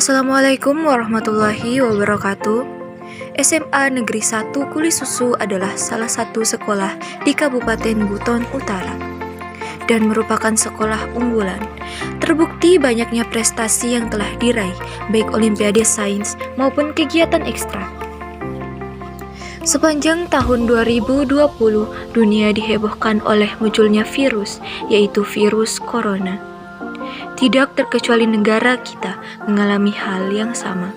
Assalamualaikum warahmatullahi wabarakatuh. SMA Negeri 1 Kulisusu adalah salah satu sekolah di Kabupaten Buton Utara dan merupakan sekolah unggulan. Terbukti banyaknya prestasi yang telah diraih, baik Olimpiade Sains maupun kegiatan ekstra. Sepanjang tahun 2020, dunia dihebohkan oleh munculnya virus, yaitu virus corona. Tidak terkecuali negara kita mengalami hal yang sama.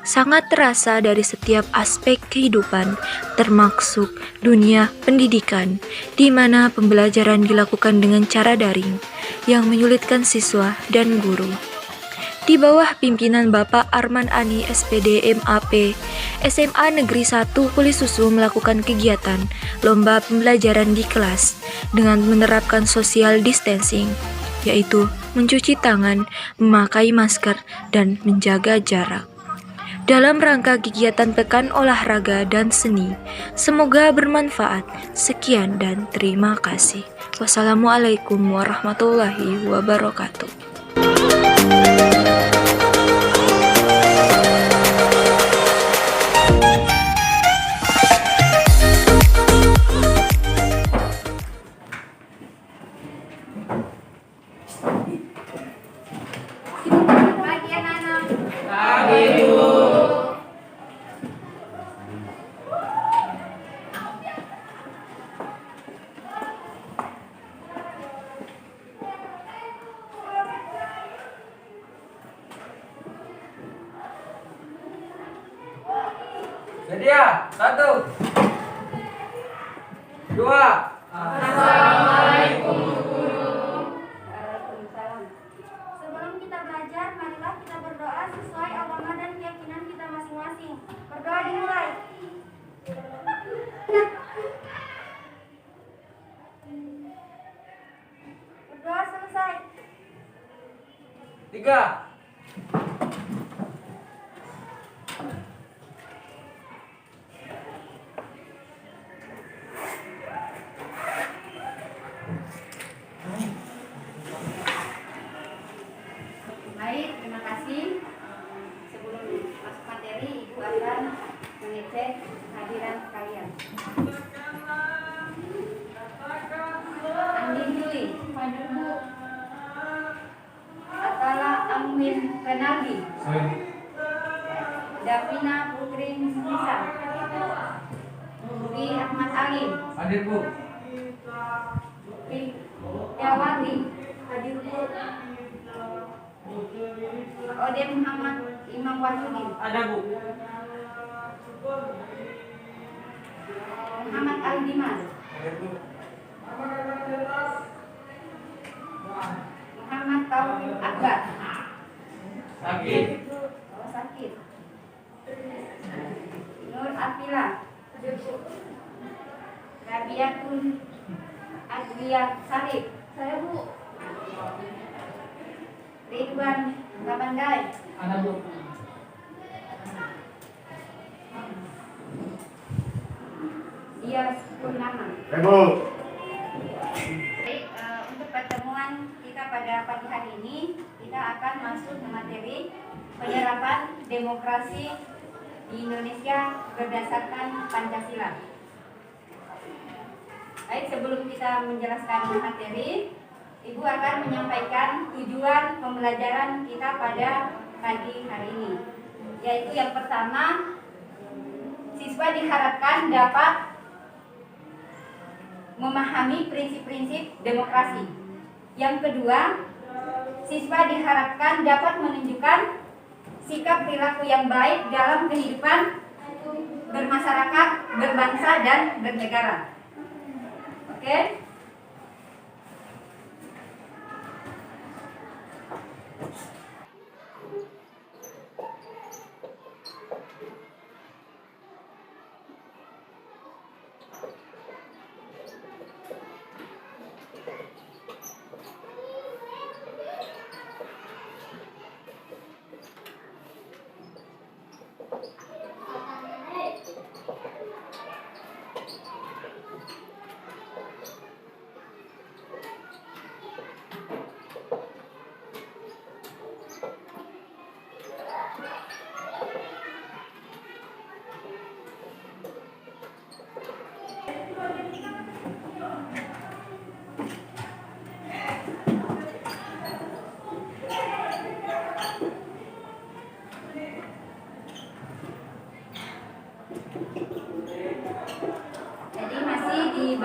Sangat terasa dari setiap aspek kehidupan, termasuk dunia pendidikan, di mana pembelajaran dilakukan dengan cara daring, yang menyulitkan siswa dan guru. Di bawah pimpinan Bapak Arman Ani SPD MAP, SMA Negeri 1 Kulisusu melakukan kegiatan lomba pembelajaran di kelas dengan menerapkan social distancing, yaitu mencuci tangan, memakai masker, dan menjaga jarak. Dalam rangka kegiatan Pekan Olahraga dan Seni, semoga bermanfaat. Sekian dan terima kasih. Wassalamualaikum warahmatullahi wabarakatuh. Sedia, 1, 2. Assalamualaikum. Waalaikumsalam. Sebelum kita belajar, marilah kita berdoa sesuai agama dan keyakinan kita masing-masing. Berdoa dimulai. Berdoa selesai. 3. Baik, terima kasih. Sebelum masuk materi, Ibu akan mengecek kehadiran kalian. Andin Juli, hadir Bu. Atala Amin Renaldi, Davina Putri Nisa, Dwi Ahmad Alim, Hadir, Bu. Yawati, hadir Bu. Ode Muhammad Imam Wahyudin, Ada, Bu. Muhammad Al Dimas, Hadir, Bu. Muhammad Taufik Akbar. Sakit. Oh, sakit. Nur Afila, Rabiatun Adwiyah Sarif. Saya Bu. Ridwan Babandai, Ada, Bu. Dias Purnama. Bu. Baik, untuk pertemuan kita pada pagi hari ini, kita akan masuk ke materi penyerapan demokrasi di Indonesia berdasarkan Pancasila. Baik, sebelum kita menjelaskan materi, Ibu akan menyampaikan tujuan pembelajaran kita pada pagi hari ini. Yaitu yang pertama, siswa diharapkan dapat memahami prinsip-prinsip demokrasi. Yang kedua, siswa diharapkan dapat menunjukkan sikap perilaku yang baik dalam kehidupan bermasyarakat, berbangsa, dan bernegara. Oke?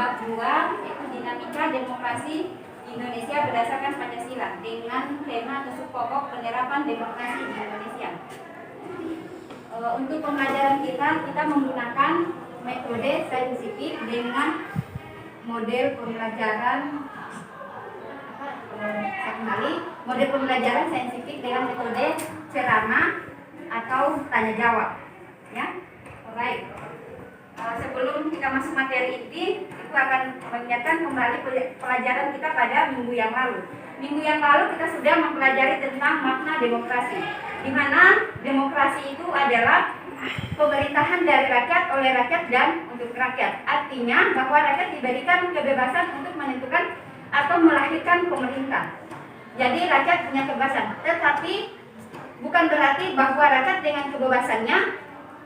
bab 2 yaitu dinamika demokrasi Indonesia berdasarkan Pancasila dengan tema atau subpokok penerapan demokrasi di Indonesia. Untuk pembelajaran kita menggunakan metode saintifik dengan model pembelajaran model pembelajaran saintifik dengan metode ceramah atau tanya jawab. Ya, alright. Sebelum kita masuk materi inti, Ibu akan mengingatkan kembali pelajaran kita pada minggu yang lalu. Minggu yang lalu kita sudah mempelajari tentang makna demokrasi, di mana demokrasi itu adalah pemerintahan dari rakyat, oleh rakyat, dan untuk rakyat. Artinya bahwa rakyat diberikan kebebasan untuk menentukan atau melahirkan pemerintah. Jadi rakyat punya kebebasan, tetapi bukan berarti bahwa rakyat dengan kebebasannya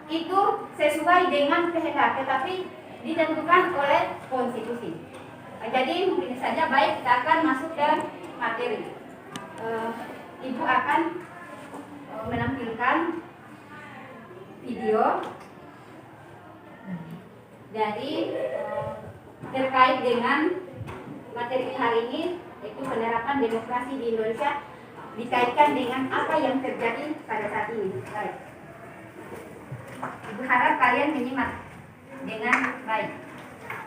itu sesuai dengan kehendak, tetapi ditentukan oleh konstitusi. Jadi mungkin saja baik kita akan masuk ke materi. Ibu akan menampilkan video dari terkait dengan materi hari ini, yaitu penerapan demokrasi di Indonesia dikaitkan dengan apa yang terjadi pada saat ini. Baik. Ibu harap kalian menyimak dengan baik,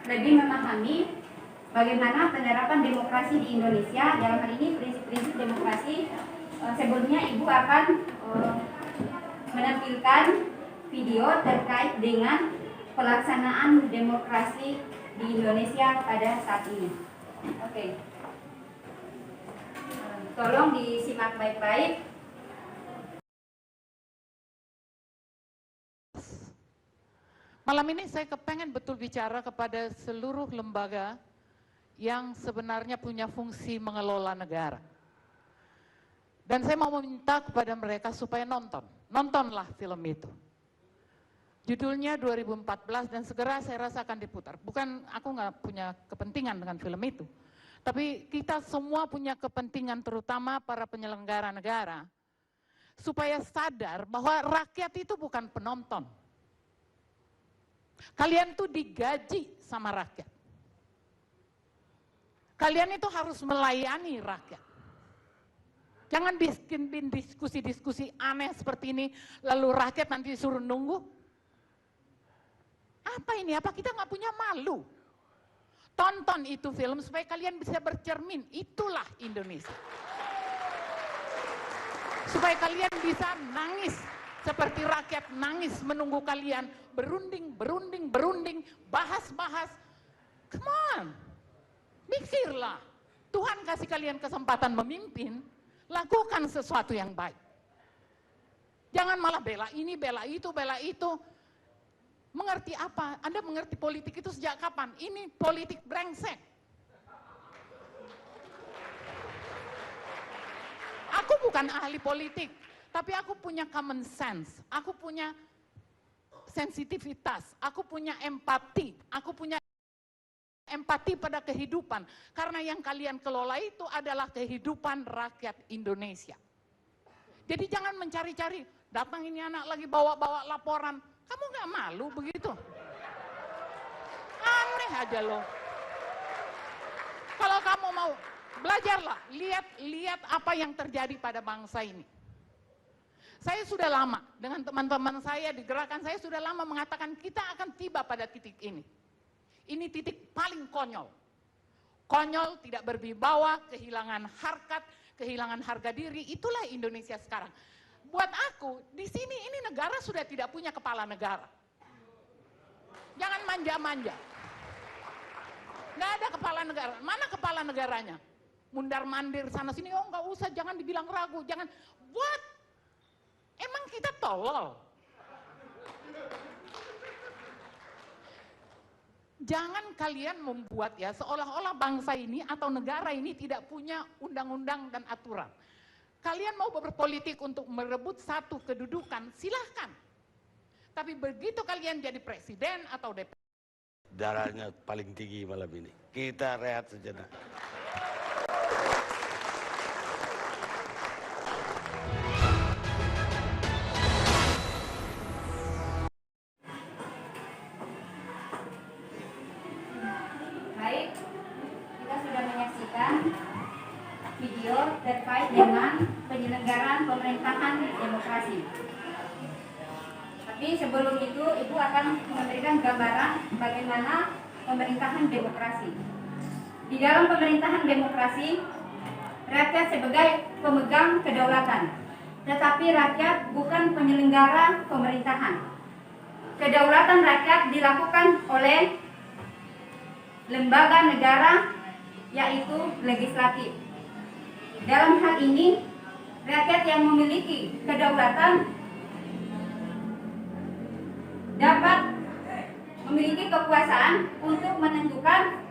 lebih memahami bagaimana penerapan demokrasi di Indonesia. Dalam hal ini prinsip-prinsip demokrasi. Sebelumnya Ibu akan menampilkan video terkait dengan pelaksanaan demokrasi di Indonesia pada saat ini. Oke. Tolong disimak baik-baik. Malam ini saya kepengen betul bicara kepada seluruh lembaga yang sebenarnya punya fungsi mengelola negara. Dan saya mau meminta kepada mereka supaya nontonlah film itu. Judulnya 2014 dan segera saya rasa akan diputar. Bukan, aku nggak punya kepentingan dengan film itu. Tapi kita semua punya kepentingan, terutama para penyelenggara negara, supaya sadar bahwa rakyat itu bukan penonton. Kalian tuh digaji sama rakyat. Kalian itu harus melayani rakyat. Jangan bikin diskusi-diskusi aneh seperti ini, lalu rakyat nanti disuruh nunggu. Apa ini? Apa kita nggak punya malu? Tonton itu film supaya kalian bisa bercermin. Itulah Indonesia. Supaya kalian bisa nangis seperti rakyat nangis menunggu kalian berunding, bahas-bahas. Come on, mikirlah. Tuhan kasih kalian kesempatan memimpin, lakukan sesuatu yang baik. Jangan malah bela ini, bela itu, bela itu. Mengerti apa? Anda mengerti politik itu sejak kapan? Ini politik brengsek. Aku bukan ahli politik, tapi aku punya common sense, aku punya sensitivitas, aku punya empati, aku punya empati pada kehidupan. Karena yang kalian kelola itu adalah kehidupan rakyat Indonesia. Jadi jangan mencari-cari, datang ini anak lagi bawa-bawa laporan, kamu nggak malu begitu? Aneh aja loh. Kalau kamu mau, belajarlah, lihat apa yang terjadi pada bangsa ini. Saya sudah lama, dengan teman-teman saya di gerakan saya sudah lama mengatakan kita akan tiba pada titik ini. Ini titik paling konyol. Konyol, tidak berwibawa, kehilangan harkat, kehilangan harga diri, itulah Indonesia sekarang. Buat aku, di sini ini negara sudah tidak punya kepala negara. Jangan manja-manja. Nggak ada kepala negara. Mana kepala negaranya? Mundar-mandir sana sini, oh nggak usah, jangan dibilang ragu, jangan. What? Emang kita tolol? Jangan kalian membuat ya seolah-olah bangsa ini atau negara ini tidak punya undang-undang dan aturan. Kalian mau berpolitik untuk merebut satu kedudukan, silahkan. Tapi begitu kalian jadi presiden atau DPR. Darahnya paling tinggi malam ini. Kita rehat sejenak. terkait dengan penyelenggaraan pemerintahan demokrasi. Tapi sebelum itu, Ibu akan memberikan gambaran bagaimana pemerintahan demokrasi. Di dalam pemerintahan demokrasi, rakyat sebagai pemegang kedaulatan, tetapi rakyat bukan penyelenggara pemerintahan. Kedaulatan rakyat dilakukan oleh lembaga negara, yaitu legislatif. Dalam hal ini, rakyat yang memiliki kedaulatan dapat memiliki kekuasaan untuk menentukan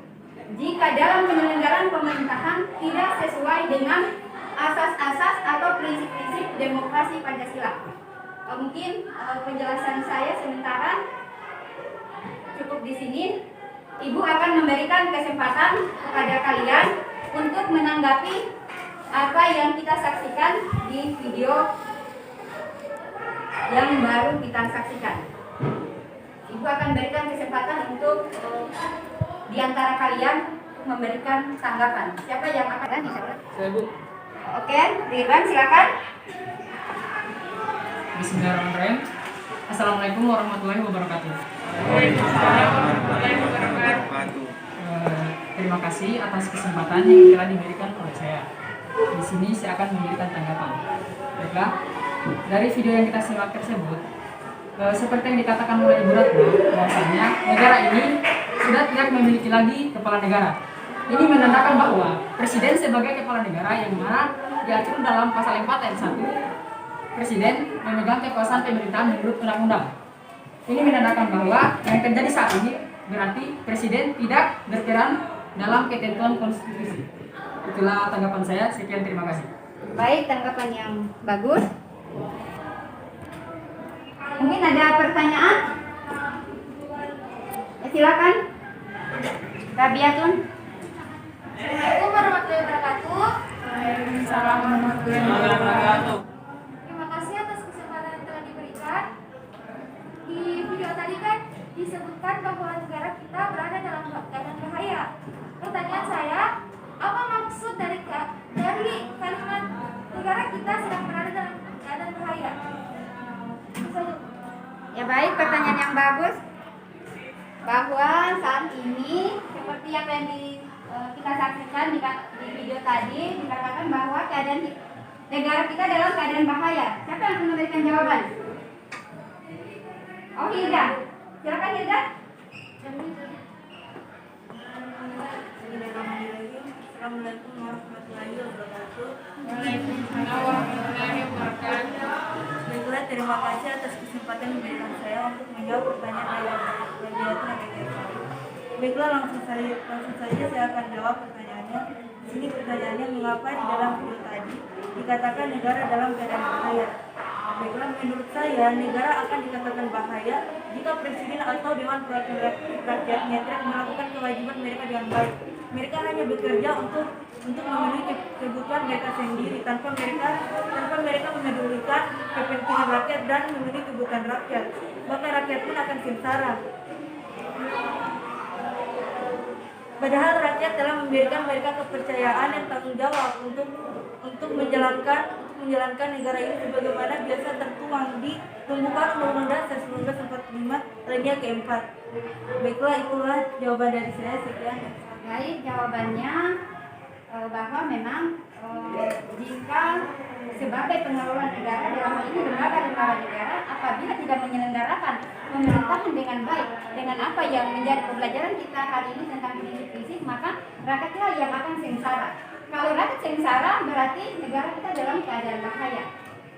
jika dalam penyelenggaraan pemerintahan tidak sesuai dengan asas-asas atau prinsip-prinsip demokrasi Pancasila. Mungkin penjelasan saya sementara cukup di sini. Ibu akan memberikan kesempatan kepada kalian untuk menanggapi apa yang kita saksikan di video yang baru kita saksikan. Ibu akan berikan kesempatan untuk di antara kalian memberikan tanggapan. Siapa yang akan disebut? Saya, Bu. Oke, Ridwan silakan. Bismillahirrahmanirrahim. Assalamualaikum warahmatullahi wabarakatuh. Terima kasih atas kesempatan yang telah diberikan oleh saya. Di sini saya akan memberikan tanggapan. Baiklah, dari video yang kita simak tersebut, seperti yang dikatakan oleh Ibu Ratna, bahwasanya negara ini sudah tidak memiliki lagi kepala negara. Ini menandakan bahwa presiden sebagai kepala negara yang mana diatur dalam pasal 4 ayat 1, presiden memegang kekuasaan pemerintahan menurut undang-undang. Ini menandakan bahwa yang terjadi saat ini berarti presiden tidak berperan dalam ketentuan konstitusi. Itulah tanggapan saya. Sekian, terima kasih. Baik, tanggapan yang bagus. Mungkin ada pertanyaan? Silakan. Rabiatun. Assalamualaikum warahmatullahi wabarakatuh. Waalaikumsalam warahmatullahi wabarakatuh. Terima kasih atas kesempatan yang telah diberikan. Di video tadi kan disebutkan bahwa negara kita berada dalam keadaan bahaya. Pertanyaan saya, apa maksud dari kalimat negara kita sedang berada dalam keadaan bahaya? Ya baik, pertanyaan yang bagus. Bahwa saat ini seperti yang kita saksikan di video tadi, dikatakan bahwa keadaan negara kita dalam keadaan bahaya. Siapa yang akan memberikan jawaban? Oh, Hilda. Silakan Hilda. Assalamualaikum warahmatullahi wabarakatuh. Waalaikumsalam warahmatullahi wabarakatuh. Baiklah, terima kasih atas kesempatan yang diberikan saya untuk menjawab pertanyaan dari Baiklah, langsung saja saya akan jawab pertanyaannya. Di sini pertanyaannya, mengapa di dalam video tadi dikatakan negara dalam keadaan bahaya? Baiklah, menurut saya negara akan dikatakan bahaya jika presiden atau dewan perwakilan rakyatnya tidak melakukan kewajiban mereka dengan baik. Mereka hanya bekerja untuk memenuhi kebutuhan mereka sendiri tanpa mereka memedulikan kepentingan rakyat dan memenuhi kebutuhan rakyat. Maka rakyat pun akan sengsara. Padahal rakyat telah memberikan mereka kepercayaan dan tanggung jawab untuk menjalankan negara ini sebagaimana biasa tertuang di pembukaan Undang-Undang Dasar 1945 alinea keempat. Baiklah, itulah jawaban dari saya. Sekian. Baik, jawabannya bahwa memang jika sebagai pengelola negara dalam hal ini lembaga negara apabila tidak menyelenggarakan pemerintahan dengan baik dengan apa yang menjadi pembelajaran kita hari ini tentang prinsip-prinsip, maka rakyatlah yang akan sengsara. Kalau rakyat sengsara berarti negara kita dalam keadaan bahaya.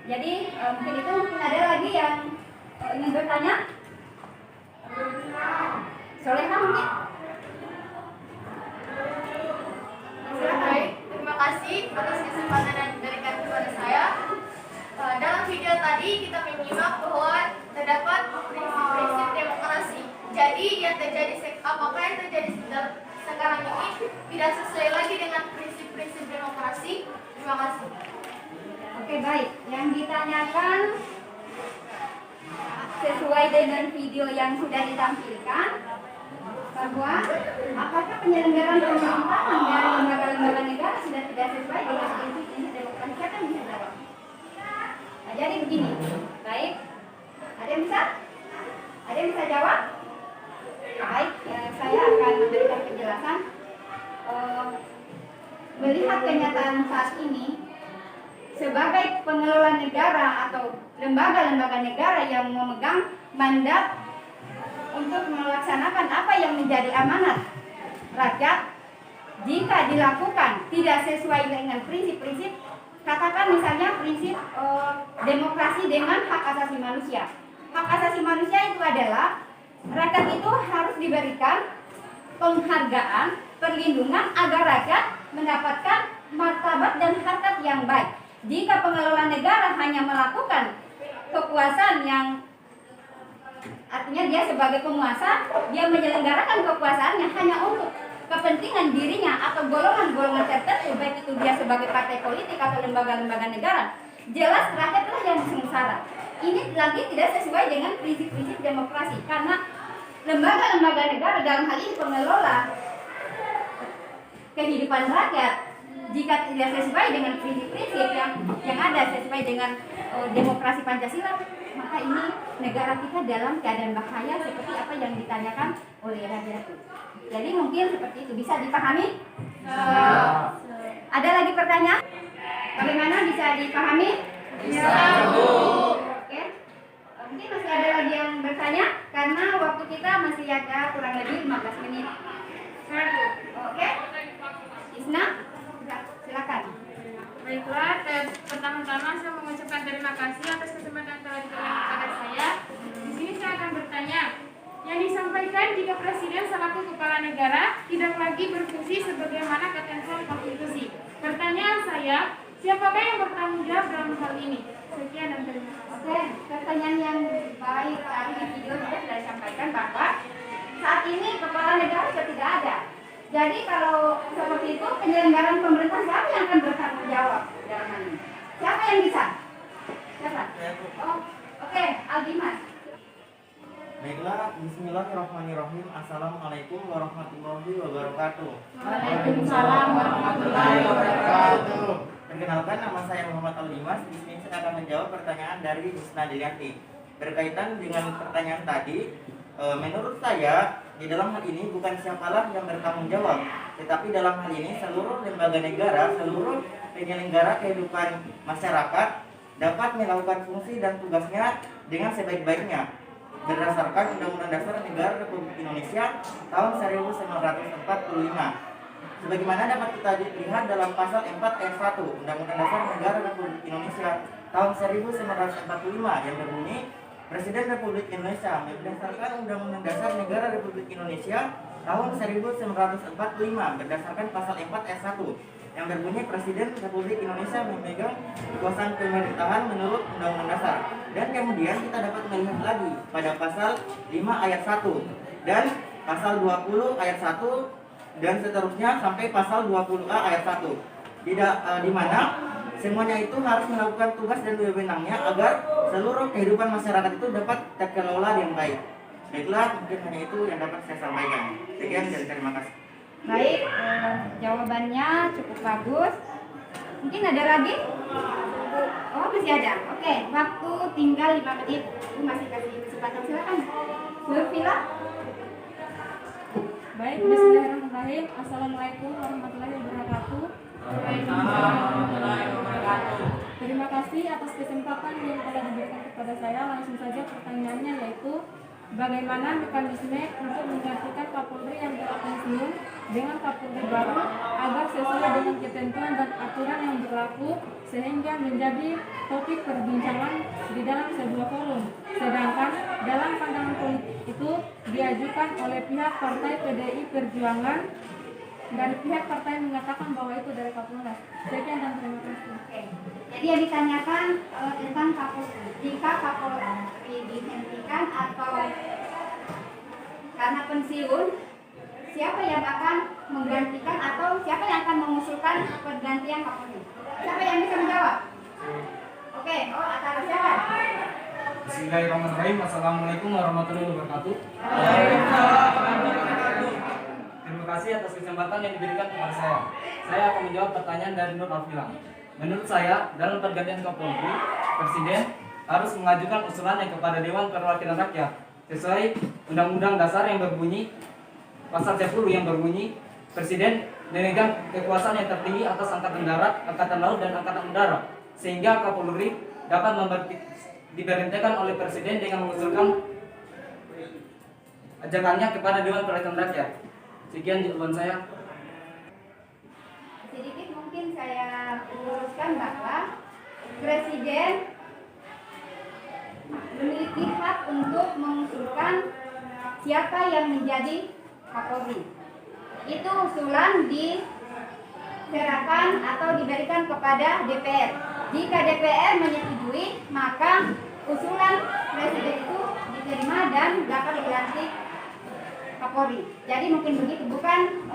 Jadi mungkin itu. Mungkin ada lagi yang ingin bertanya? Soleha mungkin? Baik, terima kasih atas kesempatan yang diberikan kepada saya. Dalam video tadi kita menyimak bahwa terdapat prinsip-prinsip demokrasi. Jadi apakah yang terjadi sekarang ini tidak sesuai lagi dengan prinsip-prinsip demokrasi. Terima kasih. Oke, baik. Yang ditanyakan sesuai dengan video yang sudah ditampilkan, bahwa apakah penyelenggaraan pemerintahan dari lembaga-lembaga negara sudah tidak sesuai dengan prinsip Jadi begini, baik. Ada yang bisa? Ada yang bisa jawab? Baik, saya akan memberikan penjelasan. Melihat kenyataan saat ini, sebagai pengelola negara atau lembaga-lembaga negara yang memegang mandat untuk melaksanakan apa yang menjadi amanat rakyat, jika dilakukan tidak sesuai dengan prinsip-prinsip, katakan misalnya prinsip demokrasi dengan hak asasi manusia. Hak asasi manusia itu adalah rakyat itu harus diberikan penghargaan, perlindungan agar rakyat mendapatkan martabat dan harkat yang baik. Jika pengelola negara hanya melakukan kekuasaan yang artinya dia sebagai penguasa, dia menyelenggarakan kekuasaannya hanya untuk kepentingan dirinya atau golongan-golongan tertentu, baik itu dia sebagai partai politik atau lembaga-lembaga negara, jelas rakyatlah yang sengsara. Ini lagi tidak sesuai dengan prinsip-prinsip demokrasi, karena lembaga-lembaga negara dalam hal ini pengelola kehidupan rakyat, jika tidak sesuai dengan prinsip-prinsip yang ada sesuai dengan demokrasi Pancasila, maka ini negara kita dalam keadaan bahaya seperti apa yang ditanyakan oleh Radiatu. Jadi mungkin seperti itu, bisa dipahami? Ada lagi pertanyaan? Bagaimana bisa dipahami? Bisa. Oke. Mungkin masih ada lagi yang bertanya karena waktu kita masih ada kurang lebih 15 menit. Oke. Isna, silakan. Baiklah, pertama-tama saya mengucapkan terima kasih atas kesempatan yang telah diberikan kepada saya. Di sini saya akan bertanya, yang disampaikan jika Presiden selaku kepala negara tidak lagi berfungsi sebagaimana ketentuan konstitusi. Pertanyaan saya, siapakah yang bertanggung jawab dalam hal ini? Sekian dan terima kasih. Oke, pertanyaan yang baik tadi di video sudah disampaikan bahwa saat ini kepala negara sudah tidak ada. Jadi kalau seperti itu penyelenggaraan pemerintah siapa yang akan bertanggung jawab dalam hal ini? Siapa yang bisa? Siapa? Oh, oke, Aldimas. Baiklah, bismillahirrahmanirrahim. Assalamualaikum warahmatullahi wabarakatuh. Waalaikumsalam warahmatullahi wabarakatuh. Perkenalkan, nama saya Muhammad Aldimas. Di sini saya akan menjawab pertanyaan dari Husna Dilianti. Berkaitan dengan pertanyaan tadi, menurut saya di dalam hal ini bukan siapalah yang bertanggung jawab, tetapi dalam hal ini seluruh lembaga negara, seluruh penyelenggara kehidupan masyarakat dapat melakukan fungsi dan tugasnya dengan sebaik-baiknya berdasarkan Undang-Undang Dasar Negara Republik Indonesia tahun 1945. Sebagaimana dapat kita lihat dalam pasal 4 ayat 1 Undang-Undang Dasar Negara Republik Indonesia tahun 1945 yang berbunyi, Presiden Republik Indonesia berdasarkan Undang-Undang Dasar Negara Republik Indonesia tahun 1945 berdasarkan pasal 4 ayat 1 yang berbunyi, Presiden Republik Indonesia memegang kekuasaan pemerintahan menurut Undang-Undang Dasar. Dan kemudian kita dapat melihat lagi pada pasal 5 ayat 1 dan pasal 20 ayat 1 dan seterusnya sampai pasal 20A ayat 1 di mana semuanya itu harus melakukan tugas dan wewenangnya agar seluruh kehidupan masyarakat itu dapat terkelola dengan baik. Baiklah, mungkin hanya itu yang dapat saya sampaikan. Sekian dan terima kasih. Baik, jawabannya cukup bagus. Mungkin ada lagi? Oh, masih ada. Oke, waktu tinggal 5 menit. Ibu masih kasih kesempatan, silakan. Lurvila. Baik, bismillahirrahmanirrahim. Assalamualaikum warahmatullahi wabarakatuh. Terima kasih atas kesempatan yang telah diberikan kepada saya. Langsung saja pertanyaannya, yaitu bagaimana mekanisme untuk menggantikan Kapolri yang telah pensiun dengan Kapolri baru agar sesuai dengan ketentuan dan aturan yang berlaku sehingga menjadi topik perbincangan di dalam sebuah forum. Sedangkan dalam pandangan politik itu diajukan oleh pihak Partai PDI Perjuangan, dari pihak partai mengatakan bahwa itu dari Kapolres. Sekian dan terima kasih. Oke. Jadi yang ditanyakan tentang Kapolri, jika Kapolri dihentikan atau karena pensiun, siapa yang akan menggantikan atau siapa yang akan mengusulkan pergantian Kapolri? Siapa yang bisa menjawab? Oke, Atara siapa? Bismillahirrahmanirrahim. Assalamualaikum warahmatullahi wabarakatuh. Terima kasih atas kesempatan yang diberikan kepada saya. Saya akan menjawab pertanyaan dari Nur Alfilah. menurut saya dalam pergantian Kapolri, Presiden harus mengajukan usulannya kepada Dewan Perwakilan Rakyat sesuai Undang-Undang Dasar yang berbunyi Pasal 10 yang berbunyi Presiden memegang kekuasaan yang tertinggi atas Angkatan Darat, Angkatan Laut, dan Angkatan Udara, sehingga Kapolri dapat diperintahkan oleh Presiden dengan mengusulkan ajakannya kepada Dewan Perwakilan Rakyat. Sekian jawaban saya. Sedikit mungkin saya luruskan bahwa Presiden memiliki hak untuk mengusulkan siapa yang menjadi Kapolri. Itu usulan diserahkan atau diberikan kepada DPR. Jika DPR menyetujui, maka usulan Presiden itu diterima dan dapat dilantik Kapolri. Jadi mungkin begitu, bukan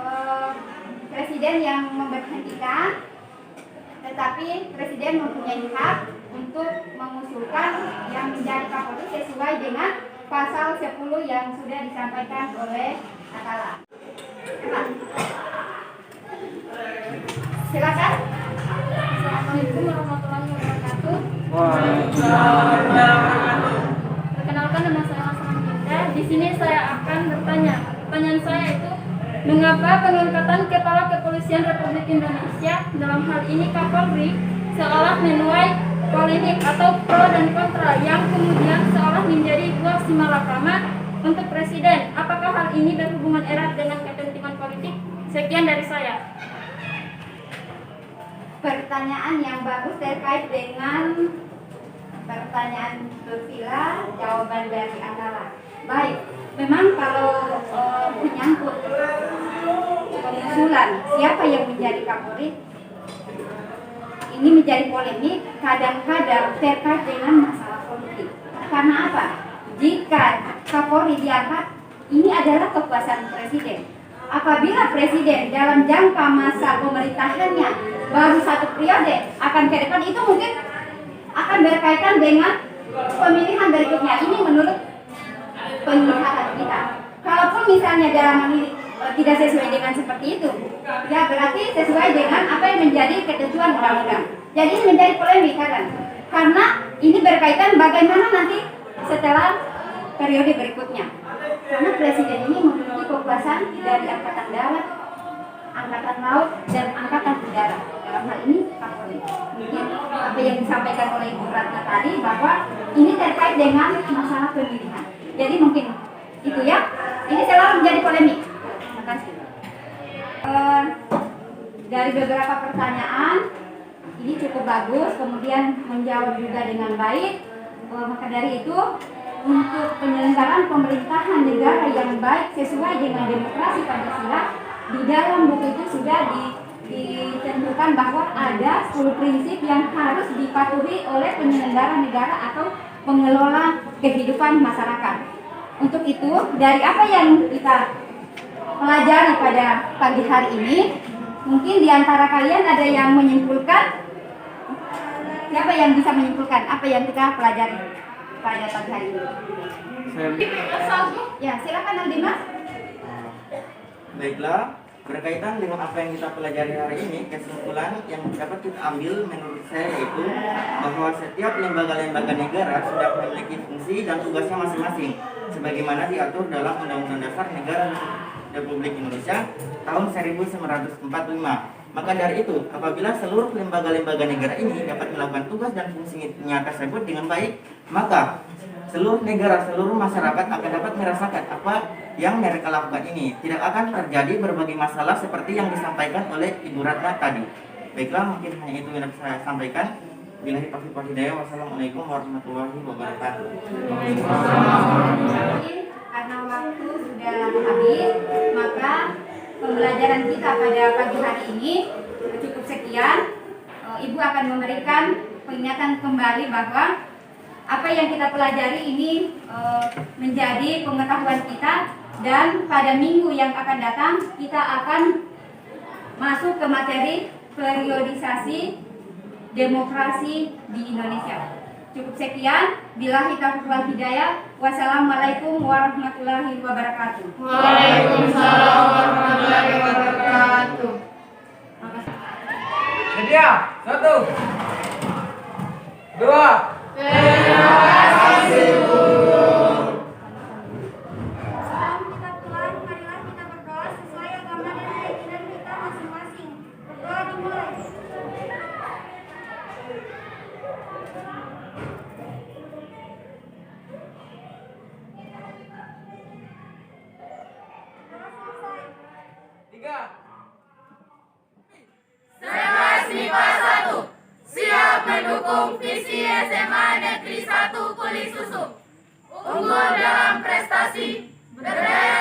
Presiden yang memberhentikan, tetapi Presiden mempunyai hak untuk mengusulkan yang menjadi Kapolri sesuai dengan pasal 10 yang sudah disampaikan oleh Atala. Silakan. Assalamualaikum warahmatullahi wabarakatuh. Perkenalkan, nama saya Mas Ramlinda. Di sini saya akan bertanya. Pertanyaan saya itu, mengapa pengangkatan Kepala Kepolisian Republik Indonesia, dalam hal ini Kapolri, seolah menuai polemik atau pro dan kontra yang kemudian seolah menjadi buah simalakama untuk Presiden? Apakah hal ini berhubungan erat dengan kepentingan politik? Sekian dari saya. Pertanyaan yang bagus terkait dengan pertanyaan Lutfila, jawaban dari Atala. Baik, memang kalau menyangkut pengusulan siapa yang menjadi Kapolri, ini menjadi polemik kadang-kadang terkait dengan masalah politik. Karena apa? Jika Kapolri diangkat, ini adalah kekuasaan Presiden. Apabila Presiden dalam jangka masa pemerintahannya baru 1 periode akan ke depan, itu mungkin akan berkaitan dengan pemilihan berikutnya. Ini menurut penglihatan kita. Kalaupun misalnya dalam memilih tidak sesuai dengan seperti itu, ya berarti sesuai dengan apa yang menjadi ketentuan undang-undang. Jadi ini menjadi polemik karena ini berkaitan bagaimana nanti setelah periode berikutnya. Karena Presiden ini memiliki kekuasaan dari Angkatan Darat, Angkatan Laut, dan Angkatan Udara. Dalam hal ini Kapolri. Mungkin apa yang disampaikan oleh Ibu Ratna tadi bahwa ini terkait dengan masalah pemilihan. Jadi mungkin itu ya. Ini selalu menjadi polemik. Terima kasih. Dari beberapa pertanyaan ini cukup bagus, kemudian menjawab juga dengan baik. Maka dari itu, untuk penyelenggaraan pemerintahan negara yang baik sesuai dengan demokrasi Pancasila, di dalam buku itu sudah ditentukan bahwa ada 10 prinsip yang harus dipatuhi oleh penyelenggara negara atau pengelola kehidupan masyarakat. Untuk itu, dari apa yang kita pelajari pada pagi hari ini, mungkin di antara kalian ada yang menyimpulkan. Siapa yang bisa menyimpulkan apa yang kita pelajari pada pagi hari ini? Ya, silakan Aldimas. Baiklah, berkaitan dengan apa yang kita pelajari hari ini, kesimpulan yang dapat kita ambil menurut saya yaitu bahwa setiap lembaga-lembaga negara sudah memiliki fungsi dan tugasnya masing-masing sebagaimana diatur dalam Undang-Undang Dasar Negara Republik Indonesia tahun 1945. Maka dari itu, apabila seluruh lembaga-lembaga negara ini dapat melakukan tugas dan fungsinya tersebut dengan baik, maka seluruh negara, seluruh masyarakat akan dapat merasakan apa yang mereka lakukan ini. Tidak akan terjadi berbagai masalah seperti yang disampaikan oleh Ibu Ratna tadi. Baiklah, mungkin hanya itu yang saya sampaikan. Billahi taufiq wal hidayah. Wassalamualaikum warahmatullahi wabarakatuh. Karena waktu sudah habis, maka pembelajaran kita pada pagi hari ini cukup sekian. Ibu akan memberikan peringatan kembali bahwa apa yang kita pelajari ini menjadi pengetahuan kita, dan pada minggu yang akan datang kita akan masuk ke materi periodisasi demokrasi di Indonesia. Cukup sekian. Billahi taufiq wal hidayah. Wassalamualaikum warahmatullahi wabarakatuh. Waalaikumsalam warahmatullahi wabarakatuh. Sedia, 1. 11 MIPA 1 siap mendukung visi SMA Negeri 1 Kuli Susu. Unggul dalam prestasi, berdaya